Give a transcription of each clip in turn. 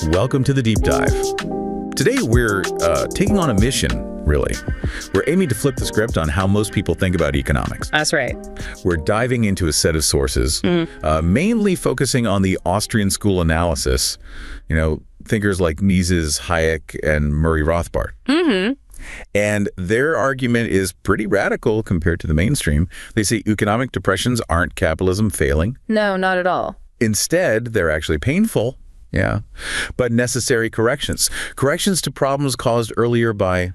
Welcome to the Deep Dive. Today we're taking on a mission, really. We're aiming to flip the script on how most people think about economics. That's right. We're diving into a set of sources, mainly focusing on the Austrian school analysis, thinkers like Mises, Hayek, and Murray Rothbard. And their argument is pretty radical compared to the mainstream. They say economic depressions aren't capitalism failing. No, not at all. Instead, they're actually painful. Yeah, but necessary corrections. Corrections to problems caused earlier by,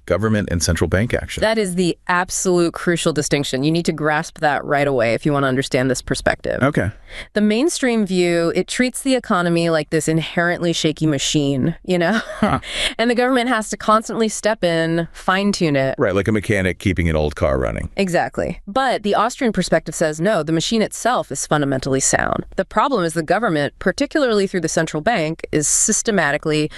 government and central bank action. That is the absolute crucial distinction. You need to grasp that right away if you want to understand this perspective. Okay. The mainstream view, it treats the economy like this inherently shaky machine, And the government has to constantly step in, fine-tune it. Right, like a mechanic keeping an old car running. Exactly. But the Austrian perspective says, no, the machine itself is fundamentally sound. The problem is the government, particularly through the central bank, is systematically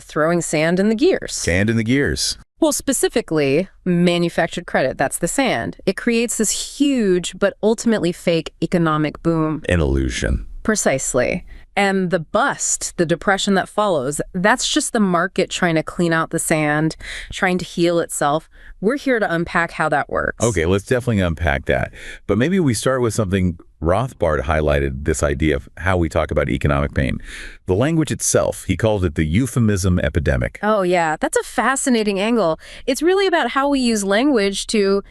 throwing sand in the gears. Sand in the gears. Well, specifically, manufactured credit, that's the sand. It creates this huge but ultimately fake economic boom. An illusion. Precisely. And the bust, the depression that follows, that's just the market trying to clean out the sand, trying to heal itself. We're here to unpack how that works. Okay, let's definitely unpack that. But maybe we start with something Rothbard highlighted, this idea of how we talk about economic pain. The language itself, he called it the euphemism epidemic. Oh, yeah, that's a fascinating angle. It's really about how we use language to,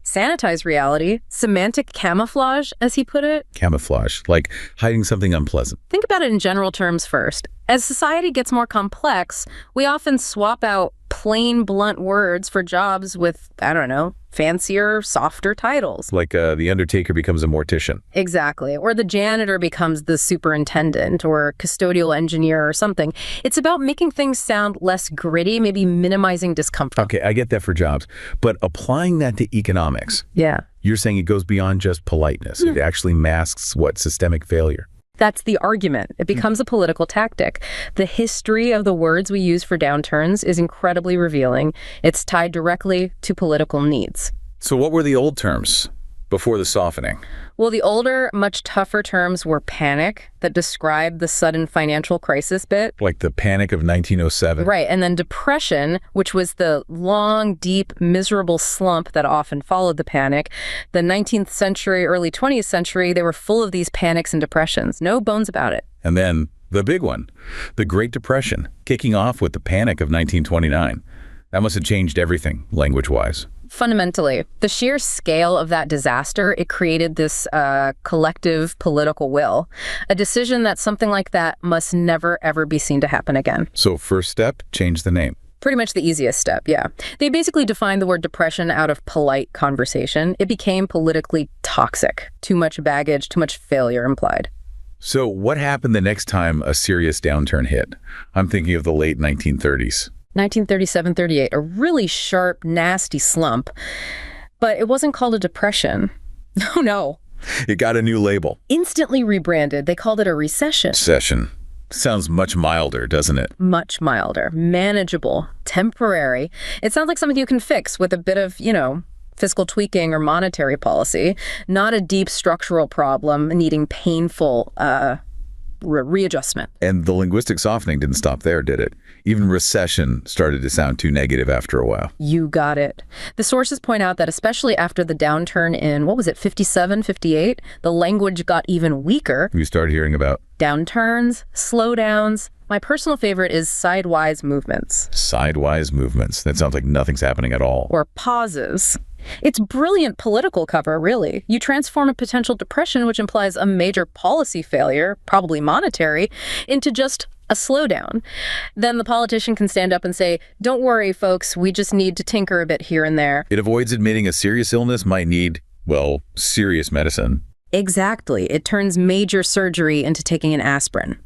sanitize reality, semantic camouflage, as he put it. Camouflage, like hiding something unpleasant. Think about it in general terms first. As society gets more complex, we often swap out plain, blunt words for jobs with, fancier, softer titles. Like the undertaker becomes a mortician. Exactly. Or the janitor becomes the superintendent or custodial engineer or something. It's about making things sound less gritty, maybe minimizing discomfort. Okay, I get that for jobs. But applying that to economics, you're saying it goes beyond just politeness. It actually masks systemic failure. That's the argument. It becomes a political tactic. The history of the words we use for downturns is incredibly revealing. It's tied directly to political needs. So what were the old terms before the softening? Well, the older, much tougher terms were panic, that described the sudden financial crisis bit. Like the panic of 1907. Right, and then depression, which was the long, deep, miserable slump that often followed the panic. The 19th century, early 20th century, they were full of these panics and depressions. No bones about it. And then the big one, the Great Depression, kicking off with the panic of 1929. That must have changed everything, language-wise. Fundamentally, the sheer scale of that disaster, it created this collective political will, a decision that something like that must never, ever be seen to happen again. So first step, change the name. Pretty much the easiest step, yeah. They basically defined the word depression out of polite conversation. It became politically toxic. Too much baggage, too much failure implied. So what happened the next time a serious downturn hit? I'm thinking of the late 1930s. 1937-38, a really sharp, nasty slump. But it wasn't called a depression. Oh, no. It got a new label. Instantly rebranded. They called it a recession. Recession. Sounds much milder, doesn't it? Much milder. Manageable. Temporary. It sounds like something you can fix with a bit of, fiscal tweaking or monetary policy. Not a deep structural problem needing painful readjustment. And the linguistic softening didn't stop there, did it? Even recession started to sound too negative after a while. You got it. The sources point out that especially after the downturn in, 57, 58, the language got even weaker. We started hearing about downturns, slowdowns. My personal favorite is sidewise movements. Sidewise movements. That sounds like nothing's happening at all. Or pauses. It's brilliant political cover, really. You transform a potential depression, which implies a major policy failure, probably monetary, into just a slowdown. Then the politician can stand up and say, don't worry, folks, we just need to tinker a bit here and there. It avoids admitting a serious illness might need, serious medicine. Exactly. It turns major surgery into taking an aspirin.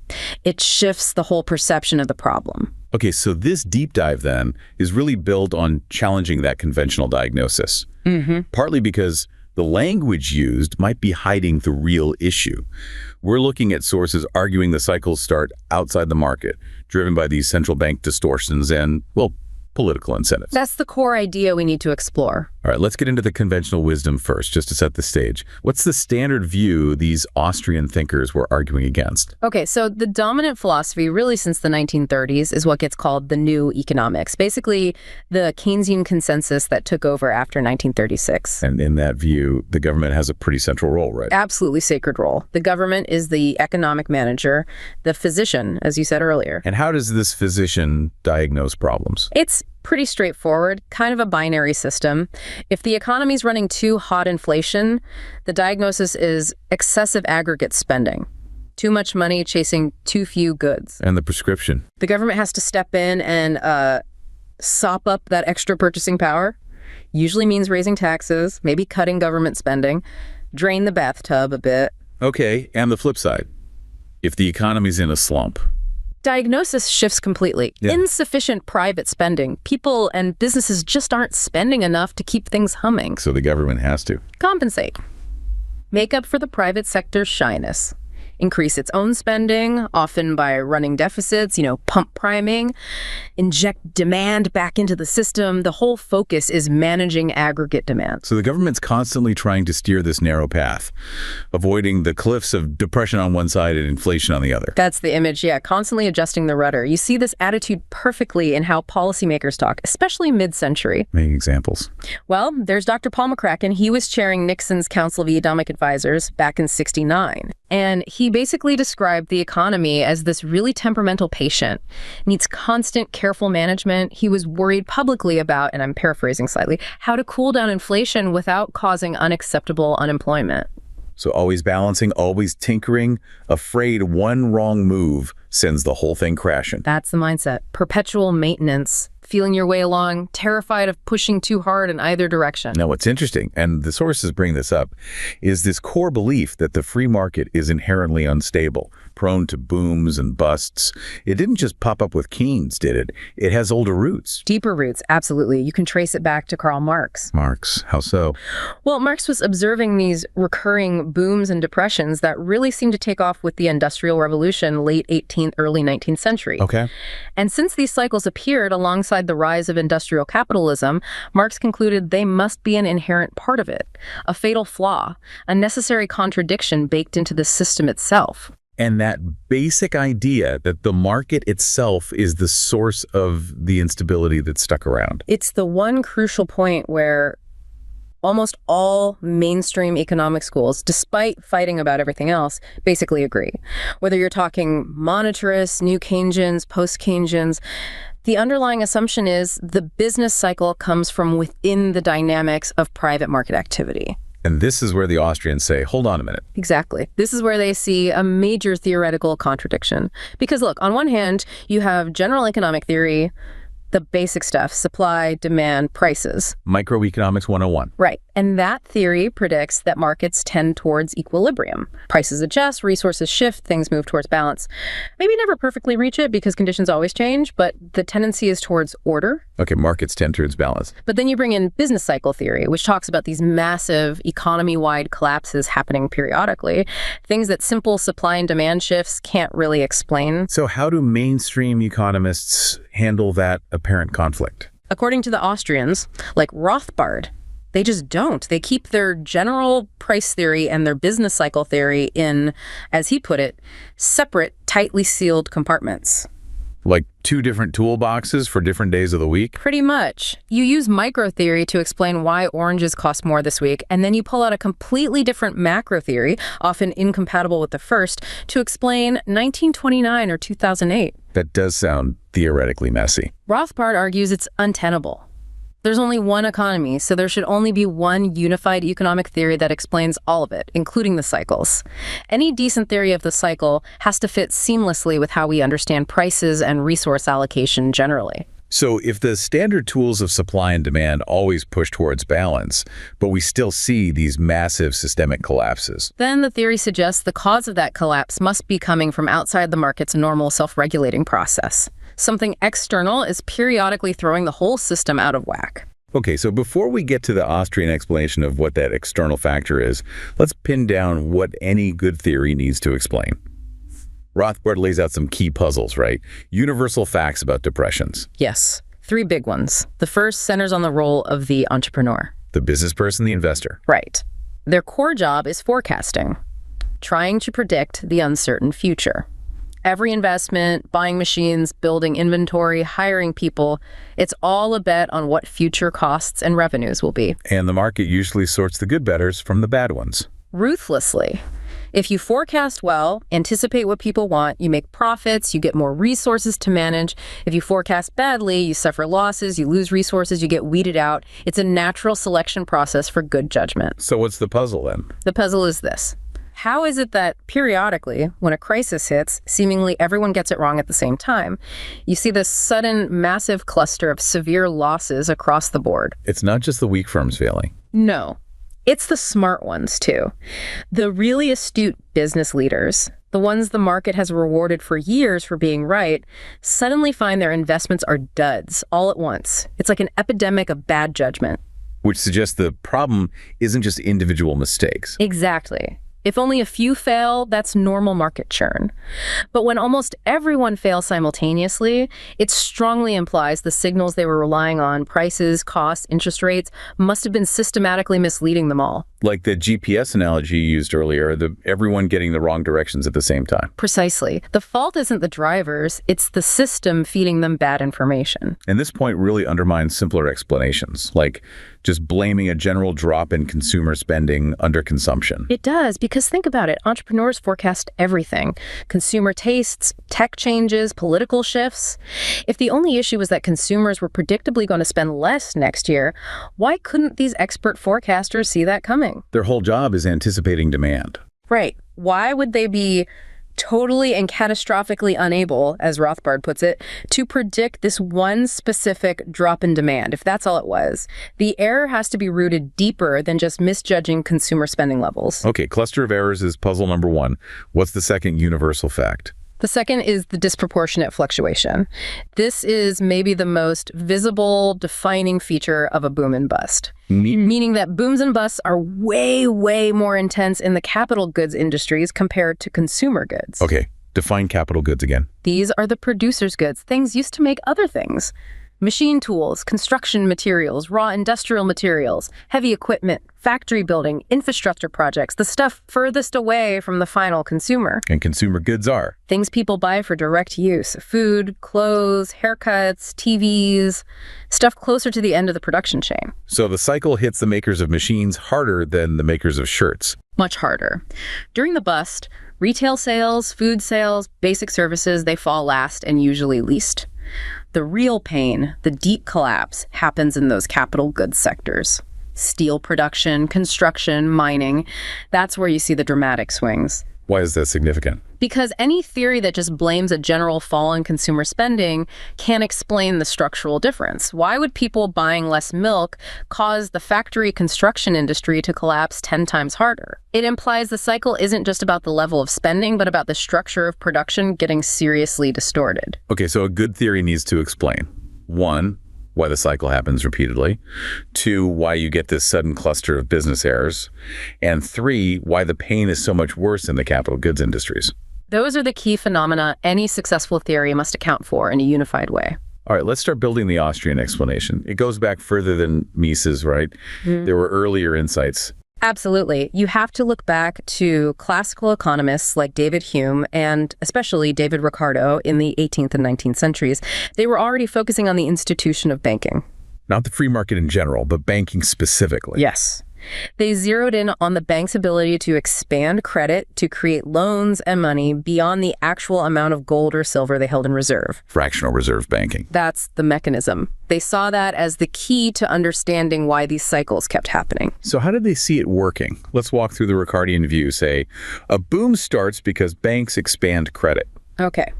It shifts the whole perception of the problem. Okay, so this deep dive then is really built on challenging that conventional diagnosis. Partly because the language used might be hiding the real issue. We're looking at sources arguing the cycles start outside the market, driven by these central bank distortions and, political incentives. That's the core idea we need to explore. All right, let's get into the conventional wisdom first, just to set the stage. What's the standard view these Austrian thinkers were arguing against? Okay, so the dominant philosophy really since the 1930s is what gets called the new economics, basically the Keynesian consensus that took over after 1936. And in that view, the government has a pretty central role, right? Absolutely sacred role. The government is the economic manager, the physician, as you said earlier. And how does this physician diagnose problems? It's pretty straightforward, kind of a binary system. If the economy's running too hot inflation, the diagnosis is excessive aggregate spending. Too much money chasing too few goods. And the prescription? The government has to step in and sop up that extra purchasing power. Usually means raising taxes, maybe cutting government spending, drain the bathtub a bit. Okay, and the flip side. If the economy's in a slump? Diagnosis shifts completely. Yeah. Insufficient private spending. People and businesses just aren't spending enough to keep things humming. So the government has to Compensate. Make up for the private sector's shyness. Increase its own spending, often by running deficits, pump priming, inject demand back into the system. The whole focus is managing aggregate demand. So the government's constantly trying to steer this narrow path, avoiding the cliffs of depression on one side and inflation on the other. That's the image, yeah, constantly adjusting the rudder. You see this attitude perfectly in how policymakers talk, especially mid-century. Many examples. Well, there's Dr. Paul McCracken. He was chairing Nixon's Council of Economic Advisors back in '69. And he basically described the economy as this really temperamental patient. Needs constant, careful management. He was worried publicly about, and I'm paraphrasing slightly, how to cool down inflation without causing unacceptable unemployment. So always balancing, always tinkering, afraid one wrong move sends the whole thing crashing. That's the mindset. Perpetual maintenance. Feeling your way along, terrified of pushing too hard in either direction. Now, what's interesting, and the sources bring this up, is this core belief that the free market is inherently unstable, prone to booms and busts. It didn't just pop up with Keynes, did it? It has older roots. Deeper roots, absolutely. You can trace it back to Karl Marx. Marx, how so? Well, Marx was observing these recurring booms and depressions that really seemed to take off with the Industrial Revolution, late 18th, early 19th century. Okay. And since these cycles appeared alongside the rise of industrial capitalism, Marx concluded they must be an inherent part of it, a fatal flaw, a necessary contradiction baked into the system itself. And that basic idea that the market itself is the source of the instability that's stuck around. It's the one crucial point where almost all mainstream economic schools, despite fighting about everything else, basically agree. Whether you're talking monetarists, new Keynesians, post-Keynesians, the underlying assumption is the business cycle comes from within the dynamics of private market activity. And this is where the Austrians say, hold on a minute. Exactly. This is where they see a major theoretical contradiction. Because look, on one hand, you have general economic theory, the basic stuff, supply, demand, prices. Microeconomics 101. Right. And that theory predicts that markets tend towards equilibrium. Prices adjust, resources shift, things move towards balance. Maybe never perfectly reach it because conditions always change, but the tendency is towards order. Okay, markets tend towards balance. But then you bring in business cycle theory, which talks about these massive economy-wide collapses happening periodically, things that simple supply and demand shifts can't really explain. So how do mainstream economists handle that apparent conflict? According to the Austrians, like Rothbard, they just don't. They keep their general price theory and their business cycle theory in, as he put it, separate, tightly sealed compartments. Like two different toolboxes for different days of the week? Pretty much. You use micro theory to explain why oranges cost more this week, and then you pull out a completely different macro theory, often incompatible with the first, to explain 1929 or 2008. That does sound theoretically messy. Rothbard argues it's untenable. There's only one economy, so there should only be one unified economic theory that explains all of it, including the cycles. Any decent theory of the cycle has to fit seamlessly with how we understand prices and resource allocation generally. So if the standard tools of supply and demand always push towards balance, but we still see these massive systemic collapses, then the theory suggests the cause of that collapse must be coming from outside the market's normal self-regulating process. Something external is periodically throwing the whole system out of whack. Okay, so before we get to the Austrian explanation of what that external factor is, let's pin down what any good theory needs to explain. Rothbard lays out some key puzzles, right? Universal facts about depressions. Yes, 3 big ones. The first centers on the role of the entrepreneur. The The business person, the investor. Right. Their core job is forecasting, trying to predict the uncertain future. Every investment, buying machines, building inventory, hiring people, it's all a bet on what future costs and revenues will be. And the market usually sorts the good bettors from the bad ones. Ruthlessly. If you forecast well, anticipate what people want, you make profits, you get more resources to manage. If you forecast badly, you suffer losses, you lose resources, you get weeded out. It's a natural selection process for good judgment. So what's the puzzle then? The puzzle is this. How is it that periodically, when a crisis hits, seemingly everyone gets it wrong at the same time? You see this sudden, massive cluster of severe losses across the board. It's not just the weak firms failing. No. It's the smart ones, too. The really astute business leaders, the ones the market has rewarded for years for being right, suddenly find their investments are duds all at once. It's like an epidemic of bad judgment. Which suggests the problem isn't just individual mistakes. Exactly. If only a few fail, that's normal market churn. But when almost everyone fails simultaneously, it strongly implies the signals they were relying on, prices, costs, interest rates, must have been systematically misleading them all. Like the GPS analogy you used earlier, everyone getting the wrong directions at the same time. Precisely. The fault isn't the drivers, it's the system feeding them bad information. And this point really undermines simpler explanations, like just blaming a general drop in consumer spending under consumption. It does, because think about it. Entrepreneurs forecast everything. Consumer tastes, tech changes, political shifts. If the only issue was that consumers were predictably going to spend less next year, why couldn't these expert forecasters see that coming? Their whole job is anticipating demand. Right. Why would they be totally and catastrophically unable, as Rothbard puts it, to predict this one specific drop in demand, if that's all it was? The error has to be rooted deeper than just misjudging consumer spending levels. Okay, cluster of errors is puzzle number one. What's the second universal fact? The second is the disproportionate fluctuation. This is maybe the most visible, defining feature of a boom and bust. Meaning that booms and busts are way, way more intense in the capital goods industries compared to consumer goods. Okay, define capital goods again. These are the producer's goods, things used to make other things. Machine tools, construction materials, raw industrial materials, heavy equipment, factory building, infrastructure projects, the stuff furthest away from the final consumer. And consumer goods are? Things people buy for direct use: food, clothes, haircuts, TVs, stuff closer to the end of the production chain. So the cycle hits the makers of machines harder than the makers of shirts. Much harder. During the bust, retail sales, food sales, basic services, they fall last and usually least. The real pain, the deep collapse, happens in those capital goods sectors. Steel production, construction, mining, that's where you see the dramatic swings. Why is that significant? Because any theory that just blames a general fall in consumer spending can't explain the structural difference. Why would people buying less milk cause the factory construction industry to collapse 10 times harder? It implies the cycle isn't just about the level of spending, but about the structure of production getting seriously distorted. Okay, so a good theory needs to explain. 1, why the cycle happens repeatedly. 2, why you get this sudden cluster of business errors. And 3, why the pain is so much worse in the capital goods industries. Those are the key phenomena any successful theory must account for in a unified way. All right, let's start building the Austrian explanation. It goes back further than Mises, right? There were earlier insights. Absolutely. You have to look back to classical economists like David Hume and especially David Ricardo in the 18th and 19th centuries. They were already focusing on the institution of banking. Not the free market in general, but banking specifically. Yes. They zeroed in on the bank's ability to expand credit, to create loans and money beyond the actual amount of gold or silver they held in reserve. Fractional reserve banking. That's the mechanism. They saw that as the key to understanding why these cycles kept happening. So how did they see it working? Let's walk through the Ricardian view. Say, a boom starts because banks expand credit. Okay.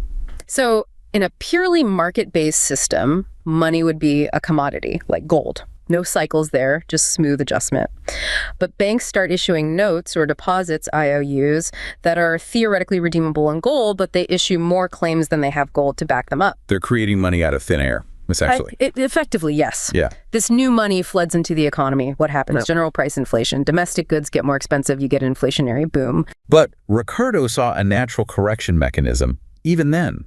So in a purely market-based system, money would be a commodity, like gold. No cycles there, just smooth adjustment. But banks start issuing notes or deposits, IOUs, that are theoretically redeemable in gold, but they issue more claims than they have gold to back them up. They're creating money out of thin air, essentially. Effectively, yes. Yeah. This new money floods into the economy. What happens? General price inflation. Domestic goods get more expensive. You get an inflationary boom. But Ricardo saw a natural correction mechanism even then,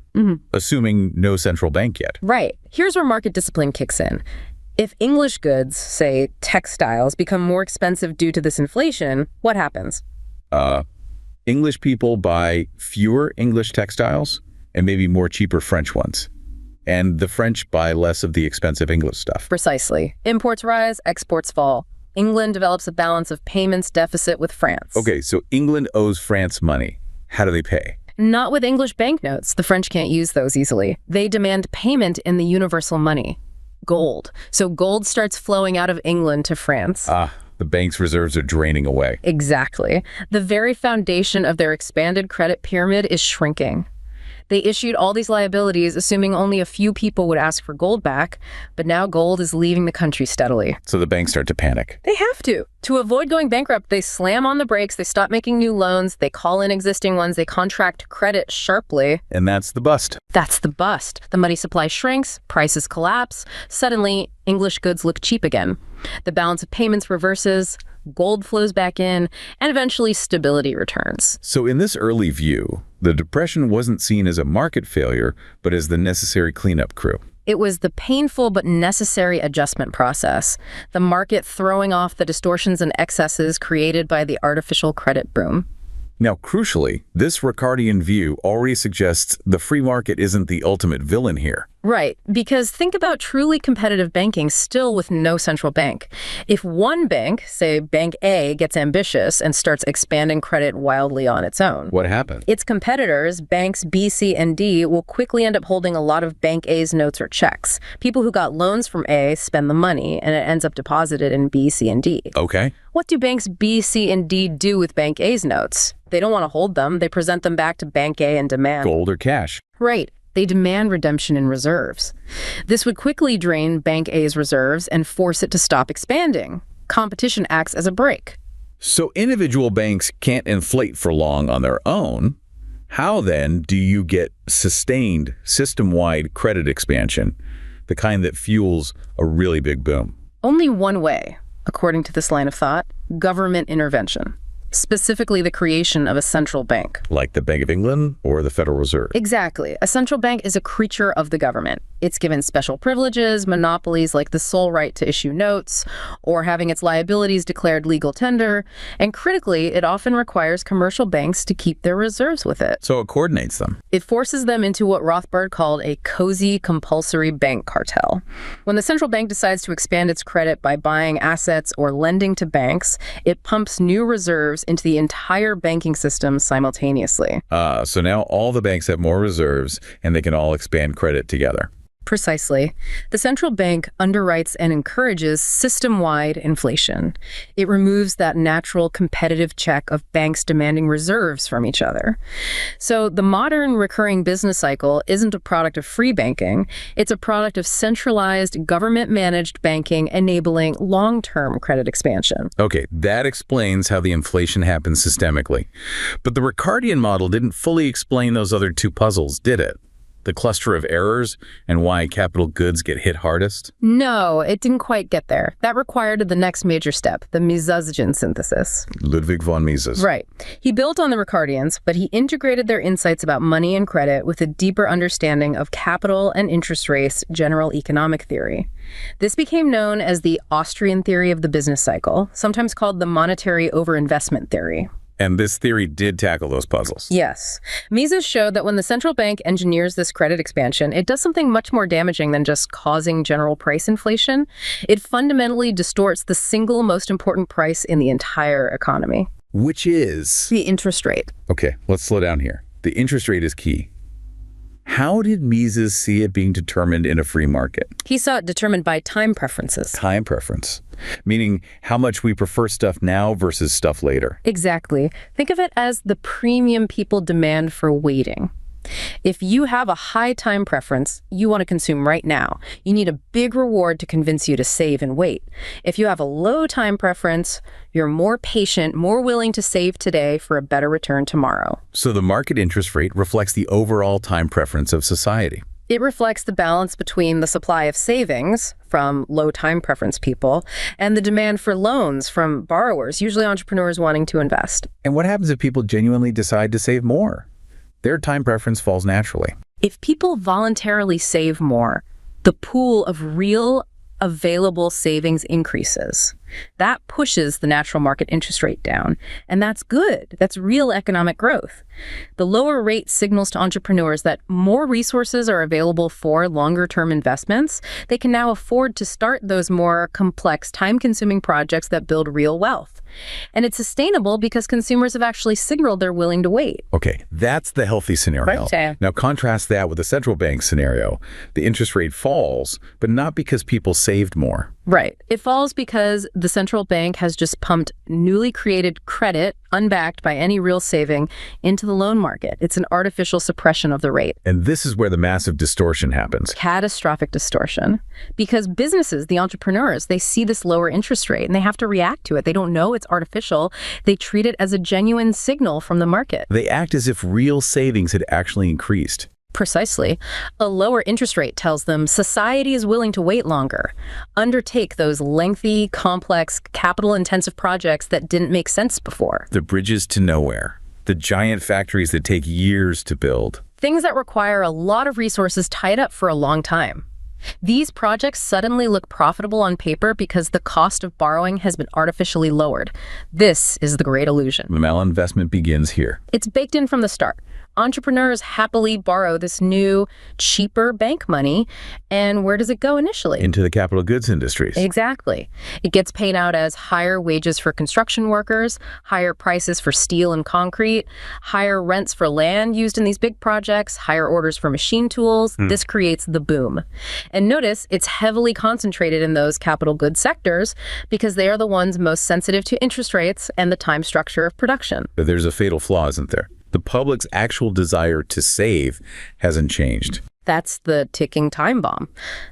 assuming no central bank yet. Right. Here's where market discipline kicks in. If English goods, say textiles, become more expensive due to this inflation, what happens? English people buy fewer English textiles and maybe more cheaper French ones. And the French buy less of the expensive English stuff. Precisely. Imports rise, exports fall. England develops a balance of payments deficit with France. Okay, so England owes France money. How do they pay? Not with English banknotes. The French can't use those easily. They demand payment in the universal money, gold. So gold starts flowing out of England to France. The bank's reserves are draining away. Exactly. The very foundation of their expanded credit pyramid is shrinking. They issued all these liabilities assuming only a few people would ask for gold back, but now gold is leaving the country steadily. So the banks start to panic. They have to. To avoid going bankrupt, they slam on the brakes, they stop making new loans, they call in existing ones, they contract credit sharply. And that's the bust. That's the bust. The money supply shrinks, prices collapse. Suddenly, English goods look cheap again. The balance of payments reverses, gold flows back in, and eventually stability returns. So in this early view, the Depression wasn't seen as a market failure, but as the necessary cleanup crew. It was the painful but necessary adjustment process, the market throwing off the distortions and excesses created by the artificial credit boom. Now, crucially, this Ricardian view already suggests the free market isn't the ultimate villain here. Right, because think about truly competitive banking still with no central bank. If one bank, say Bank A, gets ambitious and starts expanding credit wildly on its own, What happened? its competitors, banks B, C, and D, will quickly end up holding a lot of Bank A's notes or checks. People who got loans from A spend the money, and it ends up deposited in B, C, and D. Okay. What do banks B, C, and D do with Bank A's notes? They don't want to hold them. They present them back to Bank A and demand. Gold or cash. Right. They demand redemption in reserves. This would quickly drain Bank A's reserves and force it to stop expanding. Competition acts as a brake. So individual banks can't inflate for long on their own. How then do you get sustained system-wide credit expansion, the kind that fuels a really big boom? Only one way, according to this line of thought: government intervention. Specifically the creation of a central bank. Like the Bank of England or the Federal Reserve? Exactly. A central bank is a creature of the government. It's given special privileges, monopolies like the sole right to issue notes, or having its liabilities declared legal tender, and critically, it often requires commercial banks to keep their reserves with it. So it coordinates them. It forces them into what Rothbard called a cozy compulsory bank cartel. When the central bank decides to expand its credit by buying assets or lending to banks, it pumps new reserves into the entire banking system simultaneously. So now all the banks have more reserves and they can all expand credit together. Precisely. The central bank underwrites and encourages system-wide inflation. It removes that natural competitive check of banks demanding reserves from each other. So the modern recurring business cycle isn't a product of free banking. It's a product of centralized, government-managed banking enabling long-term credit expansion. Okay, that explains how the inflation happens systemically. But the Ricardian model didn't fully explain those other two puzzles, did it? The cluster of errors and why capital goods get hit hardest? No, it didn't quite get there. That required the next major step, the Misesgen synthesis. Ludwig von Mises. Right. He built on the Ricardians, but he integrated their insights about money and credit with a deeper understanding of capital and interest rates, general economic theory. This became known as the Austrian theory of the business cycle, sometimes called the monetary overinvestment theory. And this theory did tackle those puzzles. Yes. Mises showed that when the central bank engineers this credit expansion, it does something much more damaging than just causing general price inflation. It fundamentally distorts the single most important price in the entire economy. Which is? The interest rate. Okay, let's slow down here. The interest rate is key. How did Mises see it being determined in a free market? He saw it determined by time preferences. Time preference, meaning how much we prefer stuff now versus stuff later. Exactly. Think of it as the premium people demand for waiting. If you have a high time preference you want to consume right now, you need a big reward to convince you to save and wait. If you have a low time preference, you're more patient, more willing to save today for a better return tomorrow. So the market interest rate reflects the overall time preference of society. It reflects the balance between the supply of savings from low time preference people and the demand for loans from borrowers, usually entrepreneurs wanting to invest. And what happens if people genuinely decide to save more? Their time preference falls naturally. If people voluntarily save more, the pool of real, available savings increases. That pushes the natural market interest rate down, and that's good. That's real economic growth. The lower rate signals to entrepreneurs that more resources are available for longer-term investments. They can now afford to start those more complex, time-consuming projects that build real wealth. And it's sustainable because consumers have actually signaled they're willing to wait. Okay, that's the healthy scenario. Right. Now contrast that with the central bank scenario. The interest rate falls, but not because people saved more. Right. It falls because the central bank has just pumped newly created credit, unbacked by any real saving, into the loan market. It's an artificial suppression of the rate. And this is where the massive distortion happens. Catastrophic distortion. Because businesses, the entrepreneurs, they see this lower interest rate and they have to react to it. They don't know it's artificial. They treat it as a genuine signal from the market. They act as if real savings had actually increased. Precisely. A lower interest rate tells them society is willing to wait longer, undertake those lengthy, complex, capital-intensive projects that didn't make sense before. The bridges to nowhere. The giant factories that take years to build. Things that require a lot of resources tied up for a long time. These projects suddenly look profitable on paper because the cost of borrowing has been artificially lowered. This is the great illusion. The malinvestment begins here. It's baked in from the start. Entrepreneurs happily borrow this new, cheaper bank money, and where does it go initially? Into the capital goods industries. Exactly. It gets paid out as higher wages for construction workers, higher prices for steel and concrete, higher rents for land used in these big projects, higher orders for machine tools. This creates the boom. And notice it's heavily concentrated in those capital goods sectors because they are the ones most sensitive to interest rates and the time structure of production. But there's a fatal flaw, isn't there? The public's actual desire to save hasn't changed. That's the ticking time bomb.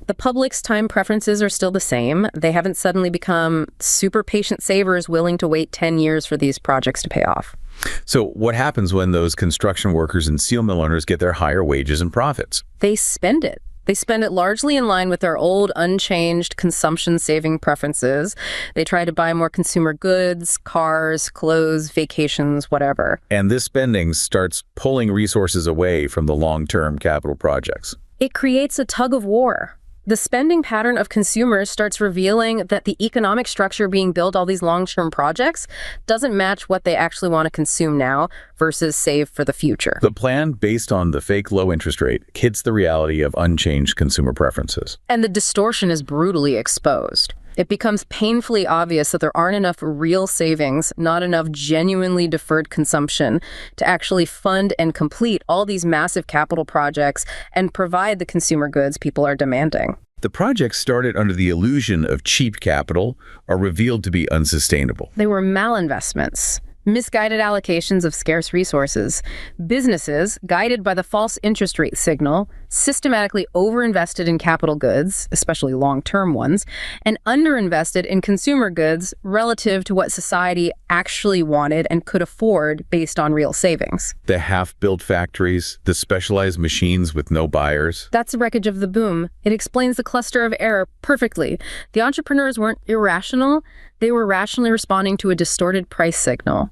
The public's time preferences are still the same. They haven't suddenly become super patient savers willing to wait 10 years for these projects to pay off. So what happens when those construction workers and steel mill owners get their higher wages and profits? They spend it. They spend it largely in line with their old, unchanged consumption-saving preferences. They try to buy more consumer goods, cars, clothes, vacations, whatever. And this spending starts pulling resources away from the long-term capital projects. It creates a tug of war. The spending pattern of consumers starts revealing that the economic structure being built, all these long-term projects, doesn't match what they actually want to consume now versus save for the future. The plan, based on the fake low interest rate, hits the reality of unchanged consumer preferences. And the distortion is brutally exposed. It becomes painfully obvious that there aren't enough real savings, not enough genuinely deferred consumption to actually fund and complete all these massive capital projects and provide the consumer goods people are demanding. The projects started under the illusion of cheap capital are revealed to be unsustainable. They were malinvestments. Misguided allocations of scarce resources. Businesses, guided by the false interest rate signal, systematically overinvested in capital goods, especially long-term ones, and underinvested in consumer goods relative to what society actually wanted and could afford based on real savings. The half-built factories, the specialized machines with no buyers. That's the wreckage of the boom. It explains the cluster of error perfectly. The entrepreneurs weren't irrational. They were rationally responding to a distorted price signal.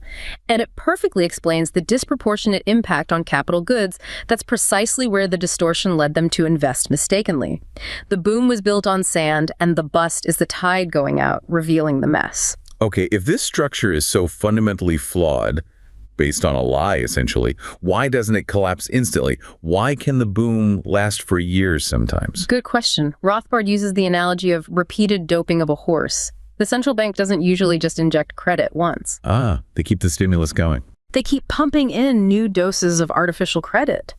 And it perfectly explains the disproportionate impact on capital goods. That's precisely where the distortion led them to invest mistakenly. The boom was built on sand, and the bust is the tide going out, revealing the mess. Okay, if this structure is so fundamentally flawed, based on a lie, essentially, why doesn't it collapse instantly? Why can the boom last for years sometimes? Good question. Rothbard uses the analogy of repeated doping of a horse. The central bank doesn't usually just inject credit once. They keep the stimulus going. They keep pumping in new doses of artificial credit.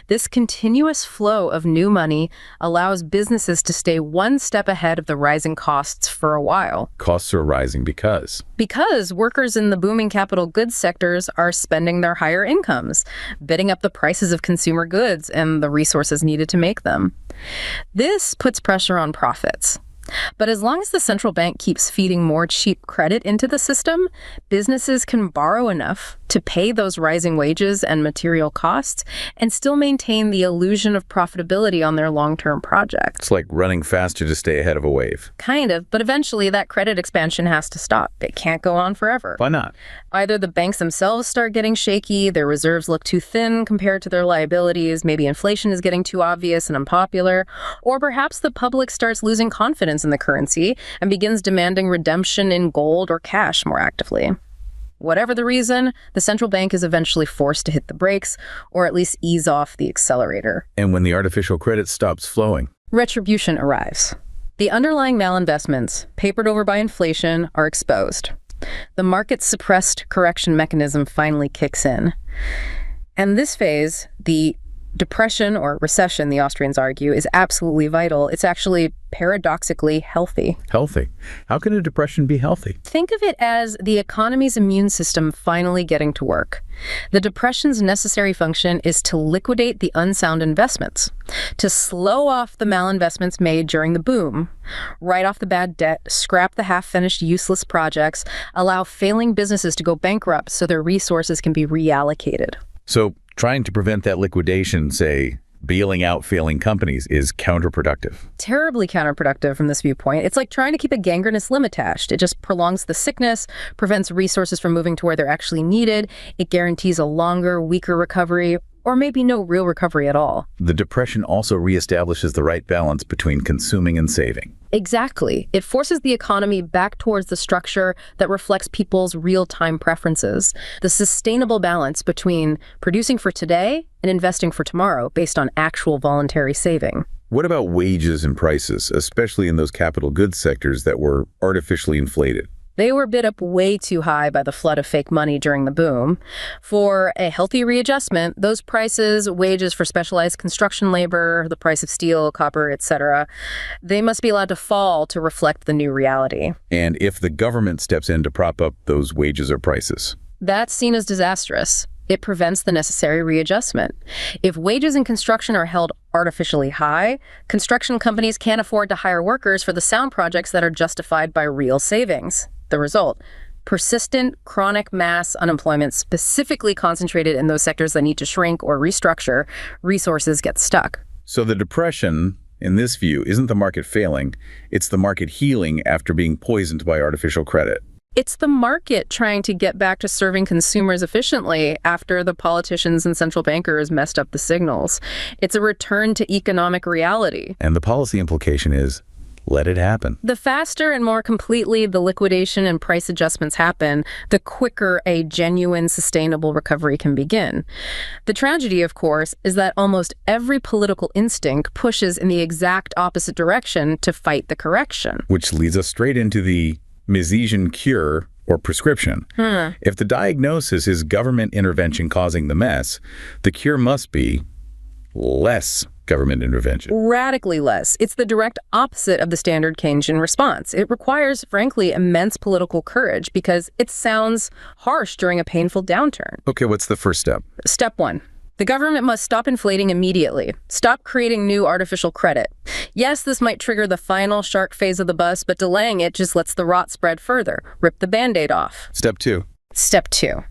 This continuous flow of new money allows businesses to stay one step ahead of the rising costs for a while. Costs are rising because? Because workers in the booming capital goods sectors are spending their higher incomes, bidding up the prices of consumer goods and the resources needed to make them. This puts pressure on profits. But as long as the central bank keeps feeding more cheap credit into the system, businesses can borrow enough to pay those rising wages and material costs and still maintain the illusion of profitability on their long-term projects. It's like running faster to stay ahead of a wave. Kind of, but eventually that credit expansion has to stop. It can't go on forever. Why not? Either the banks themselves start getting shaky, their reserves look too thin compared to their liabilities, maybe inflation is getting too obvious and unpopular, or perhaps the public starts losing confidence confidence in the currency and begins demanding redemption in gold or cash more actively. Whatever the reason, the central bank is eventually forced to hit the brakes, or at least ease off the accelerator. And when the artificial credit stops flowing, retribution arrives. The underlying malinvestments, papered over by inflation, are exposed. The market's suppressed correction mechanism finally kicks in. And this phase, the depression or recession, the Austrians argue, is absolutely vital. It's actually paradoxically healthy. Healthy? How can a depression be healthy? Think of it as the economy's immune system finally getting to work. The depression's necessary function is to liquidate the unsound investments, to slow off the malinvestments made during the boom, write off the bad debt, scrap the half-finished useless projects, allow failing businesses to go bankrupt so their resources can be reallocated. So trying to prevent that liquidation, say, bailing out failing companies, is counterproductive. Terribly counterproductive from this viewpoint. It's like trying to keep a gangrenous limb attached. It just prolongs the sickness, prevents resources from moving to where they're actually needed. It guarantees a longer, weaker recovery, or maybe no real recovery at all. The depression also reestablishes the right balance between consuming and saving. Exactly. It forces the economy back towards the structure that reflects people's real-time preferences. The sustainable balance between producing for today and investing for tomorrow based on actual voluntary saving. What about wages and prices, especially in those capital goods sectors that were artificially inflated? They were bid up way too high by the flood of fake money during the boom. For a healthy readjustment, those prices, wages for specialized construction labor, the price of steel, copper, etc., they must be allowed to fall to reflect the new reality. And if the government steps in to prop up those wages or prices? That's seen as disastrous. It prevents the necessary readjustment. If wages in construction are held artificially high, construction companies can't afford to hire workers for the sound projects that are justified by real savings. The result, persistent, chronic mass unemployment specifically concentrated in those sectors that need to shrink or restructure, resources get stuck. So the depression, in this view, isn't the market failing, it's the market healing after being poisoned by artificial credit. It's the market trying to get back to serving consumers efficiently after the politicians and central bankers messed up the signals. It's a return to economic reality. And the policy implication is, let it happen. The faster and more completely the liquidation and price adjustments happen, the quicker a genuine, sustainable recovery can begin. The tragedy, of course, is that almost every political instinct pushes in the exact opposite direction to fight the correction. Which leads us straight into the Misesian cure or prescription. If the diagnosis is government intervention causing the mess, the cure must be less government intervention. Radically less. It's the direct opposite of the standard Keynesian response. It requires, frankly, immense political courage because it sounds harsh during a painful downturn. Okay, what's the first step? Step 1. The government must stop inflating immediately. Stop creating new artificial credit. Yes, this might trigger the final shark phase of the bust, but delaying it just lets the rot spread further. Rip the Band-Aid off. Step 2. Step 2.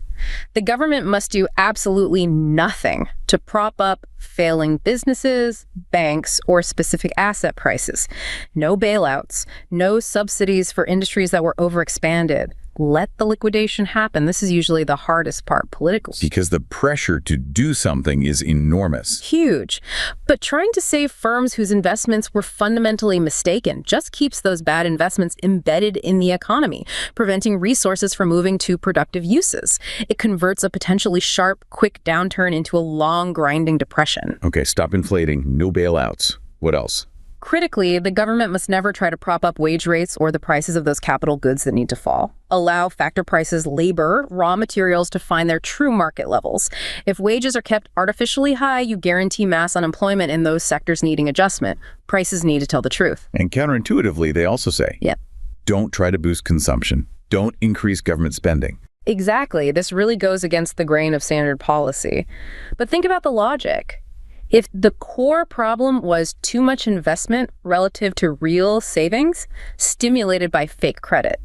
The government must do absolutely nothing to prop up failing businesses, banks, or specific asset prices. No bailouts, no subsidies for industries that were overexpanded. Let the liquidation happen. This is usually the hardest part politically. Because the pressure to do something is enormous. Huge. But trying to save firms whose investments were fundamentally mistaken just keeps those bad investments embedded in the economy, preventing resources from moving to productive uses. It converts a potentially sharp, quick downturn into a long, grinding depression. Okay, stop inflating. No bailouts. What else? Critically, the government must never try to prop up wage rates or the prices of those capital goods that need to fall. Allow factor prices, labor, raw materials to find their true market levels. If wages are kept artificially high, you guarantee mass unemployment in those sectors needing adjustment. Prices need to tell the truth. And counterintuitively, they also say, Yep. Don't try to boost consumption. Don't increase government spending. Exactly. This really goes against the grain of standard policy. But think about the logic. If the core problem was too much investment relative to real savings, stimulated by fake credit,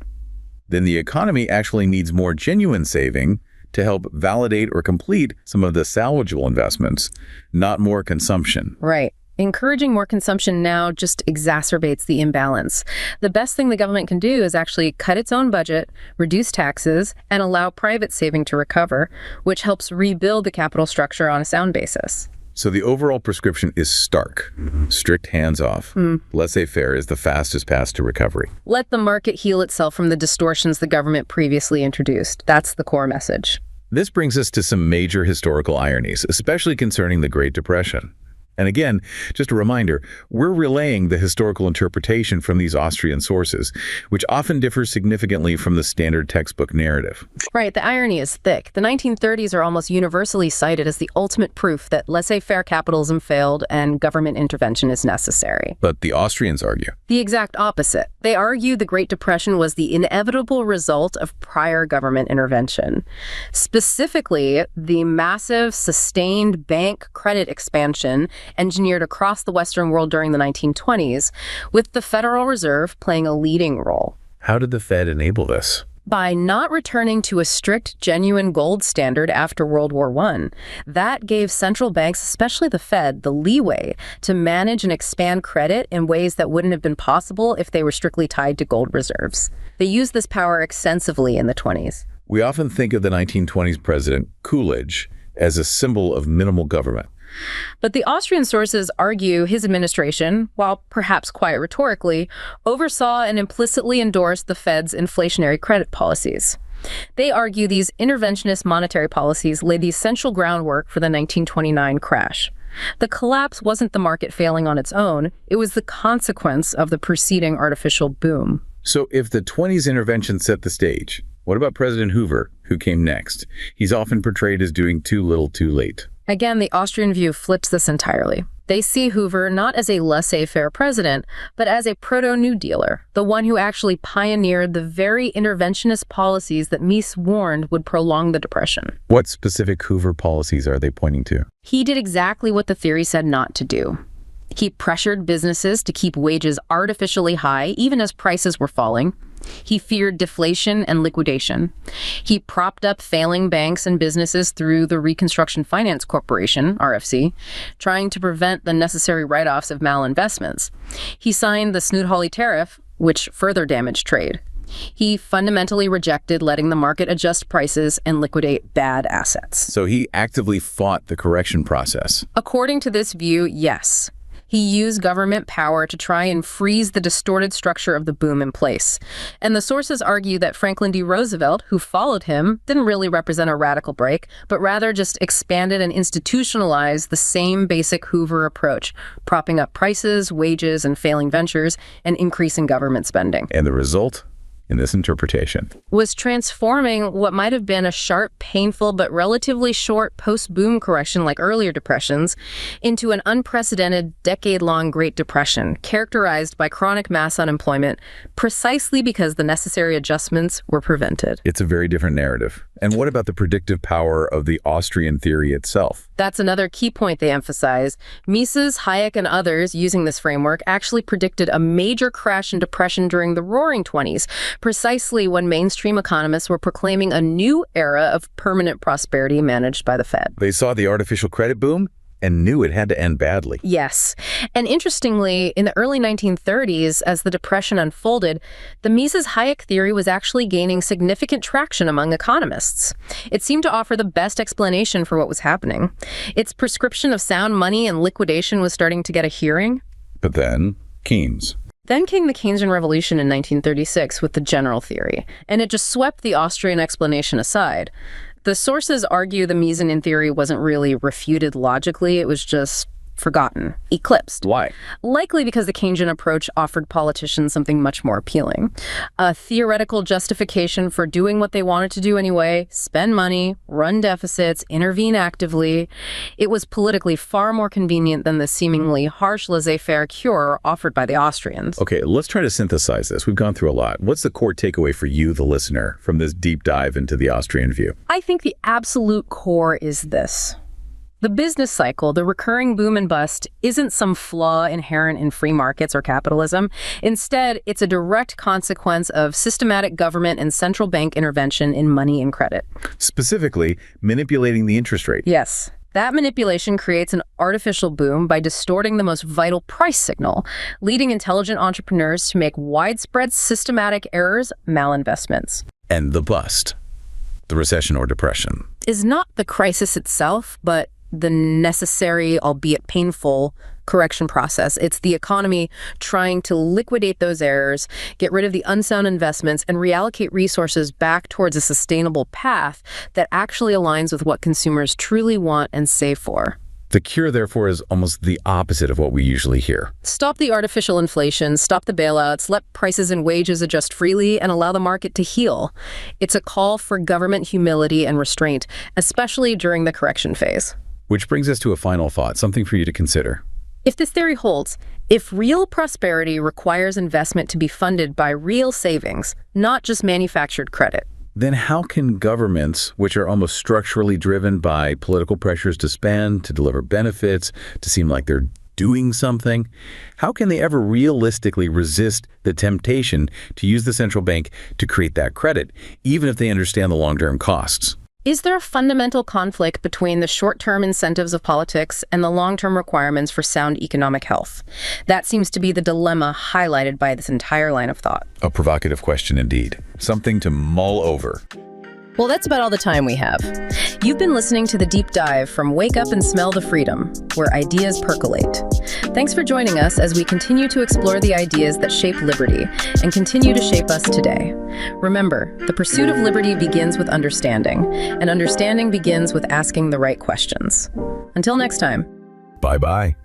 then the economy actually needs more genuine saving to help validate or complete some of the salvageable investments, not more consumption. Right. Encouraging more consumption now just exacerbates the imbalance. The best thing the government can do is actually cut its own budget, reduce taxes, and allow private saving to recover, which helps rebuild the capital structure on a sound basis. So the overall prescription is stark. Strict hands-off. Laissez-faire is the fastest path to recovery. Let the market heal itself from the distortions the government previously introduced. That's the core message. This brings us to some major historical ironies, especially concerning the Great Depression. And again, just a reminder, we're relaying the historical interpretation from these Austrian sources, which often differs significantly from the standard textbook narrative. Right, the irony is thick. The 1930s are almost universally cited as the ultimate proof that laissez-faire capitalism failed and government intervention is necessary. But the Austrians argue The exact opposite. They argue the Great Depression was the inevitable result of prior government intervention. Specifically, the massive, sustained bank credit expansion engineered across the Western world during the 1920s, with the Federal Reserve playing a leading role. How did the Fed enable this? By not returning to a strict, genuine gold standard after World War I, that gave central banks, especially the Fed, the leeway to manage and expand credit in ways that wouldn't have been possible if they were strictly tied to gold reserves. They used this power extensively in the 20s. We often think of the 1920s president, Coolidge, as a symbol of minimal government. But the Austrian sources argue his administration, while perhaps quite rhetorically, oversaw and implicitly endorsed the Fed's inflationary credit policies. They argue these interventionist monetary policies laid the essential groundwork for the 1929 crash. The collapse wasn't the market failing on its own, it was the consequence of the preceding artificial boom. So if the 20s intervention set the stage, what about President Hoover, who came next? He's often portrayed as doing too little too late. Again, the Austrian view flips this entirely. They see Hoover not as a laissez-faire president, but as a proto-New Dealer, the one who actually pioneered the very interventionist policies that Mises warned would prolong the Depression. What specific Hoover policies are they pointing to? He did exactly what the theory said not to do. He pressured businesses to keep wages artificially high, even as prices were falling. He feared deflation and liquidation. He propped up failing banks and businesses through the Reconstruction Finance Corporation, RFC, trying to prevent the necessary write-offs of malinvestments. He signed the Smoot-Hawley tariff, which further damaged trade. He fundamentally rejected letting the market adjust prices and liquidate bad assets. So he actively fought the correction process. According to this view, yes. He used government power to try and freeze the distorted structure of the boom in place. And the sources argue that Franklin D. Roosevelt, who followed him, didn't really represent a radical break, but rather just expanded and institutionalized the same basic Hoover approach, propping up prices, wages, and failing ventures, and increasing government spending. And the result? In this interpretation, was transforming what might have been a sharp, painful, but relatively short post-boom correction like earlier depressions into an unprecedented decade-long Great Depression, characterized by chronic mass unemployment, precisely because the necessary adjustments were prevented. It's a very different narrative. And what about the predictive power of the Austrian theory itself? That's another key point they emphasize. Mises, Hayek, and others using this framework actually predicted a major crash and depression during the Roaring '20s, precisely when mainstream economists were proclaiming a new era of permanent prosperity managed by the Fed. They saw the artificial credit boom and knew it had to end badly. Yes. And interestingly, in the early 1930s, as the Depression unfolded, the Mises-Hayek theory was actually gaining significant traction among economists. It seemed to offer the best explanation for what was happening. Its prescription of sound money and liquidation was starting to get a hearing. But then, Keynes. Then came the Keynesian Revolution in 1936 with the general theory, and it just swept the Austrian explanation aside. The sources argue the Misesian theory wasn't really refuted logically, it was just forgotten, eclipsed. Why? Likely because the Keynesian approach offered politicians something much more appealing. A theoretical justification for doing what they wanted to do anyway, spend money, run deficits, intervene actively. It was politically far more convenient than the seemingly harsh laissez-faire cure offered by the Austrians. Okay, let's try to synthesize this. We've gone through a lot. What's the core takeaway for you, the listener, from this deep dive into the Austrian view? I think the absolute core is this. The business cycle, the recurring boom and bust, isn't some flaw inherent in free markets or capitalism. Instead, it's a direct consequence of systematic government and central bank intervention in money and credit. Specifically, manipulating the interest rate. Yes. That manipulation creates an artificial boom by distorting the most vital price signal, leading intelligent entrepreneurs to make widespread systematic errors, malinvestments. And the bust, the recession or depression, is not the crisis itself, but the necessary, albeit painful, correction process. It's the economy trying to liquidate those errors, get rid of the unsound investments, and reallocate resources back towards a sustainable path that actually aligns with what consumers truly want and save for. The cure, therefore, is almost the opposite of what we usually hear. Stop the artificial inflation, stop the bailouts, let prices and wages adjust freely, and allow the market to heal. It's a call for government humility and restraint, especially during the correction phase. Which brings us to a final thought, something for you to consider. If this theory holds, if real prosperity requires investment to be funded by real savings, not just manufactured credit, then how can governments, which are almost structurally driven by political pressures to spend, to deliver benefits, to seem like they're doing something, how can they ever realistically resist the temptation to use the central bank to create that credit, even if they understand the long-term costs? Is there a fundamental conflict between the short-term incentives of politics and the long-term requirements for sound economic health? That seems to be the dilemma highlighted by this entire line of thought. A provocative question indeed. Something to mull over. Well, that's about all the time we have. You've been listening to The Deep Dive from Wake Up and Smell the Freedom, where ideas percolate. Thanks for joining us as we continue to explore the ideas that shape liberty and continue to shape us today. Remember, the pursuit of liberty begins with understanding, and understanding begins with asking the right questions. Until next time. Bye-bye.